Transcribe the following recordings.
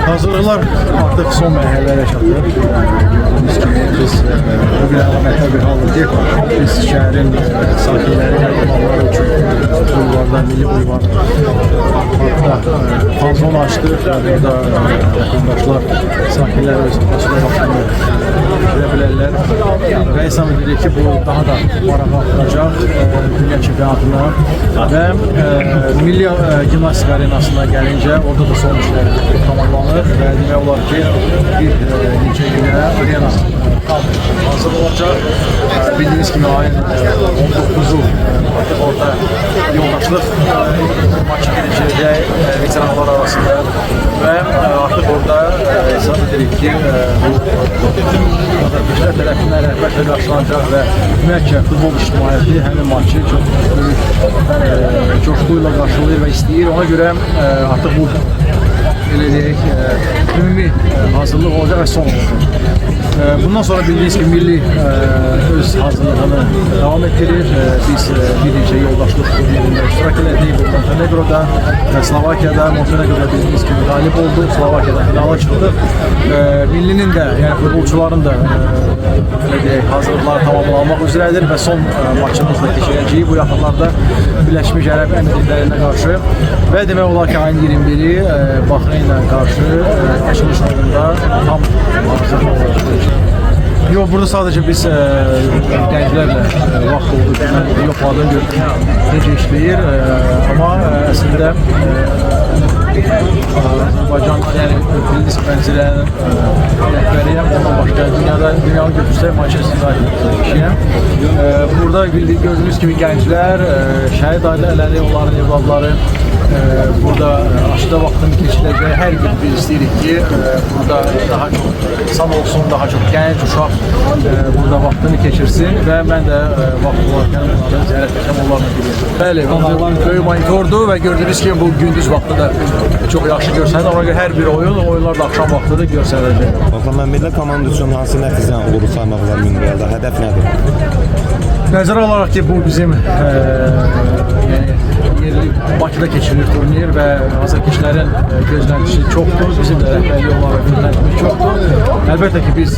Hazırlıklar artıq son mərhələlərə çatır. Gördüyünüz kimi biz bugün əlamətli bir haldır ki, biz şəhərin sakinləri yardımları üçün bulvarda, milli bulvar parkda fanzon açdıq. Burada vətəndaşlar, sakinlər öz açıda başını götürə bilərlər. Və hesab edirik ki, bu daha da marağa artıracaq dünya çempionatına və milli gimnastika arenasına gəlincə orada da son işlər tamamlanır və demək olar ki, bir neçə günə arena tam hazır olacaq. Bildiyiniz kimi ayın 19'u artıq orada yoldaşlıq maçı gedəcək veteranlar arasında və artıq orada hesab edirik ki, bu vətəndaşlar tərəfindən rəhbərlə qarşılanacaq və ümumiyyətlə futbol ictimaiyyəti həmin maçı çox böyük coşquyla qarşılayır və istəyir. Ona görə artıq bu belə deyək, ümumi hazırlıq olacaq və son olacaq. Bundan sonra bildiyiniz ki, milli öz hazırlığını devam etdirir. Biz bir neçə yoldaşlıq turnirində iştirak elədik. Montenegro'da və Slovakiyada. Montenegro'da bildiyiniz kimi qalib oldu. Slovakiyada finala çıxdıq. Millinin də, yəni futbolçuların da belə deyək, hazırlıqları tamamlanmaq üzrədir və son maçımızda keçirəcəyik bu yaxınlarda Birləşmiş Ərəb Əmirliklərinə qarşı və demək olar ki, ayın 21'i Bahreynlə qarşı açılış oyununda tam hazırlıq olacaq. Yok, burada sadece biz gənclərlə vaxt oldu ki, mən yoxladım, gördüm necə işləyir, amma əslində Azərbaycan, yəni bildiyiniz bənzirlərin rəhbəriyəm, ondan başqa dünyanın götürsək Manchester United işiyəm. Burada gördüyünüz kimi gənclər, şəhid ailələri, onların evladları burada aşıda vaxtını keçiriləcək. Hər gün biz istəyirik ki, burada daha çox insan olsun, daha çox gənc, uşaq burada vaxtını keçirsin və mən də vaxt olarkən bunları ziyarət edəcəm, onlarla bilirəm. Bəli, böyük monitordur və gördüyünüz kimi bu gündüz vaxtı da çox yaxşı görsənir. Ona görə hər bir oyunlar da axşam vaxtıdır görsənəcək. Mən belə komanda üçün hansı nəticə uğuru saymaq olar Münqəyəldə? Hədəf nədir? Nəzərə alaraq ki, bu bizim yerli Bakıda keçirilir turnir və azərkeşlərin gözləntisi çoxdur. Bizim də rəhbərlik olaraq gözləntimiz çoxdur. Əlbəttə ki, biz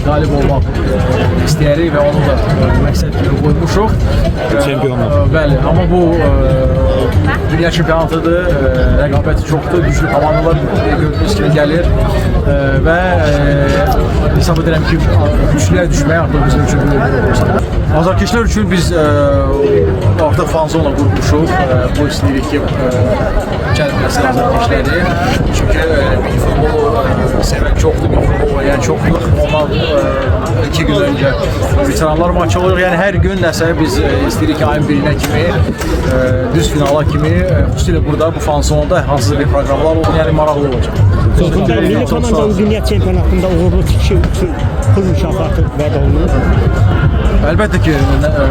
qalib olmaq istəyirik və onu da məqsəd kimi qoymuşuq. Çempionlar. Bəli, amma bu dünya çempionatıdır, rəqabəti çoxdur, güclü komandalar gördüyünüz kimi gəlir və hesab edirəm ki, güclüyə düşmək artıq bizim üçün böyük bir olursa. Azərkeşlər üçün biz artıq fanzona qurmuşuq. Bu istəyirik ki, cəlb nəsil azərkeşləri. Çünki futbolu sevən çoxdur, futbol oynayan çoxdur. Ondan 2 gün öncə veteranlar maçı olur. Yəni hər gün nəsə biz istəyirik ki, ayın 1'inə kimi, düz finala kimi, xüsusilə burada bu fanzonda hansız bir proqramlar olur. Yəni maraqlı olacaq. Milli komandanın dünya çempionatında uğurlu çıxışı üçün pul mükafatı vəd olunur. Əlbəttə ki,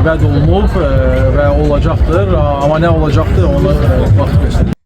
vəd olunub və olacaqdır. Amma nə olacaqdır onu vaxt göstərir.